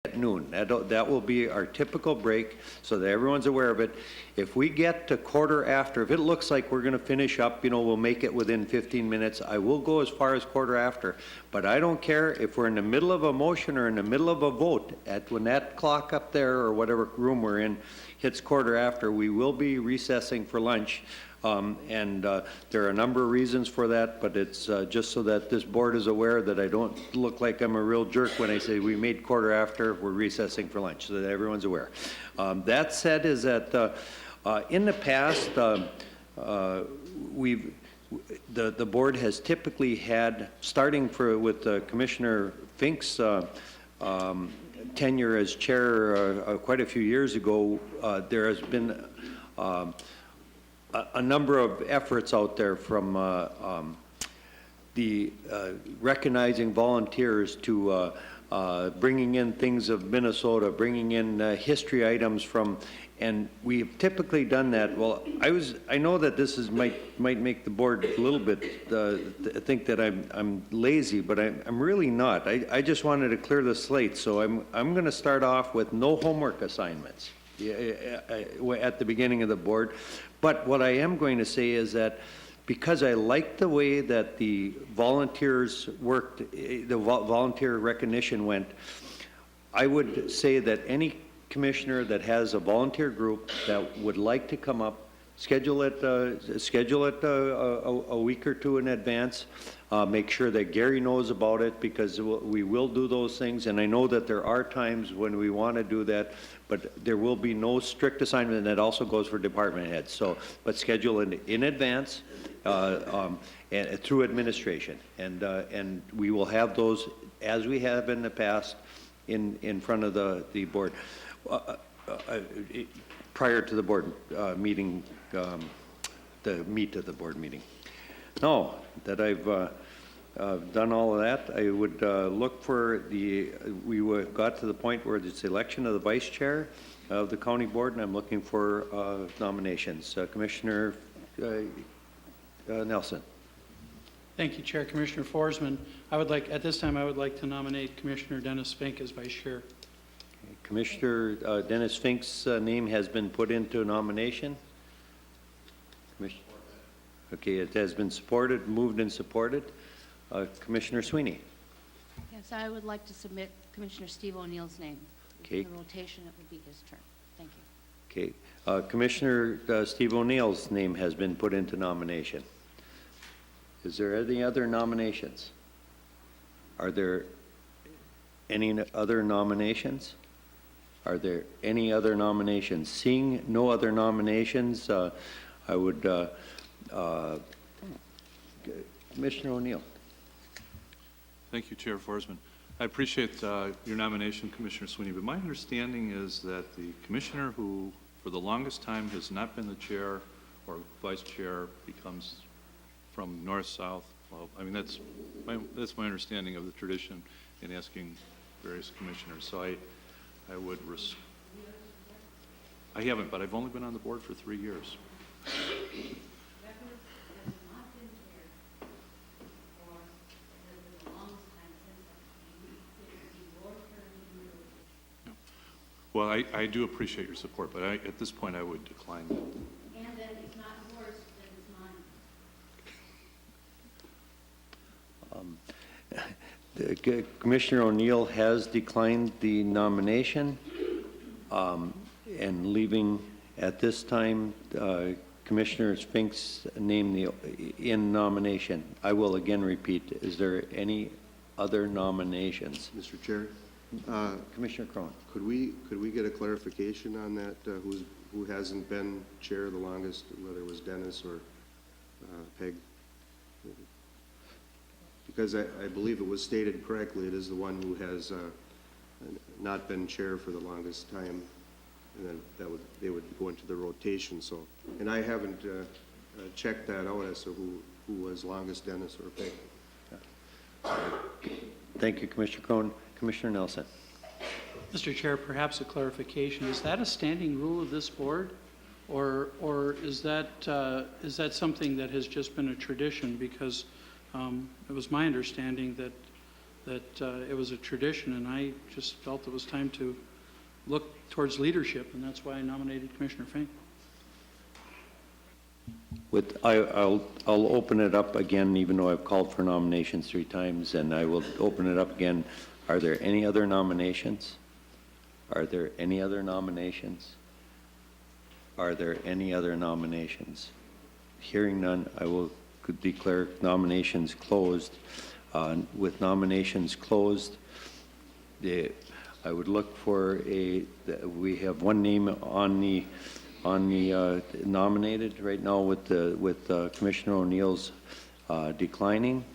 at noon. That will be our typical break, so that everyone's aware of it. If we get to quarter after, if it looks like we're going to finish up, we'll make it within 15 minutes, I will go as far as quarter after. But I don't care if we're in the middle of a motion or in the middle of a vote. When that clock up there, or whatever room we're in, hits quarter after, we will be recessing for lunch. There are a number of reasons for that, but it's just so that this board is aware that I don't look like I'm a real jerk when I say we made quarter after, we're recessing for lunch, so that everyone's aware. That said, is that in the past, the board has typically had, starting with Commissioner Fink's tenure as chair quite a few years ago, there has been a number of efforts out there from the recognizing volunteers to bringing in things of Minnesota, bringing in history items from, and we've typically done that. Well, I know that this might make the board a little bit think that I'm lazy, but I'm really not. I just wanted to clear the slate, so I'm going to start off with no homework assignments at the beginning of the board. But what I am going to say is that because I like the way that the volunteers worked, the volunteer recognition went, I would say that any commissioner that has a volunteer group that would like to come up, schedule it a week or two in advance. Make sure that Gary knows about it, because we will do those things. And I know that there are times when we want to do that, but there will be no strict assignment, and that also goes for department heads. So, but schedule it in advance and through administration, and we will have those as we have in the past in front of the board prior to the board meeting, the meat of the board meeting. Now that I've done all of that, I would look for we got to the point where it's election of the vice chair of the county board, and I'm looking for nominations. Commissioner Nelson. Thank you, Chair. Commissioner Forsman, at this time, I would like to nominate Commissioner Dennis Fink as vice chair. Okay. Commissioner Dennis Fink's name has been put into nomination. Okay, it has been supported, moved and supported. Commissioner Sweeney. Yes, I would like to submit Commissioner Steve O'Neill's name. Okay. In the rotation, it would be his turn. Thank you. Okay. Commissioner Steve O'Neill's name has been put into nomination. Is there any other nominations? Are there any other nominations? Are there any other nominations? Seeing no other nominations, I would, Commissioner O'Neill. Thank you, Chair Forsman. I appreciate your nomination, Commissioner Sweeney, but my understanding is that the commissioner who, for the longest time, has not been the chair or vice chair becomes from north-south. Well, I mean, that's my understanding of the tradition in asking various commissioners. So I haven't, but I've only been on the board for 3 years. Well, I do appreciate your support, but at this point I would decline that. And that it's not yours, that it's mine. Commissioner O'Neill has declined the nomination, and leaving at this time Commissioner Fink's name in nomination. I will again repeat, is there any other nominations? Mr. Chair, Commissioner Crone. could we get a clarification on that? Who hasn't been chair the longest, whether it was Dennis or Peg? Because I believe it was stated correctly, it is the one who has not been chair for the longest time, and then they would go into the rotation. So, and I haven't checked that out as to who was longest, Dennis or Peg. Thank you, Commissioner Crone. Commissioner Nelson. Mr. Chair, perhaps a clarification. Is that a standing rule of this board, or is that something that has just been a tradition? Because it was my understanding that that it was a tradition, and I just felt it was time to look towards leadership, and that's why I nominated Commissioner Fink. I'll open it up again, even though I've called for nominations 3 times, and I will open it up again. Are there any other nominations? Are there any other nominations? Are there any other nominations? Hearing none, I will declare nominations closed. With nominations closed, I would look for we have one name on the nominated right now with Commissioner O'Neill's declining.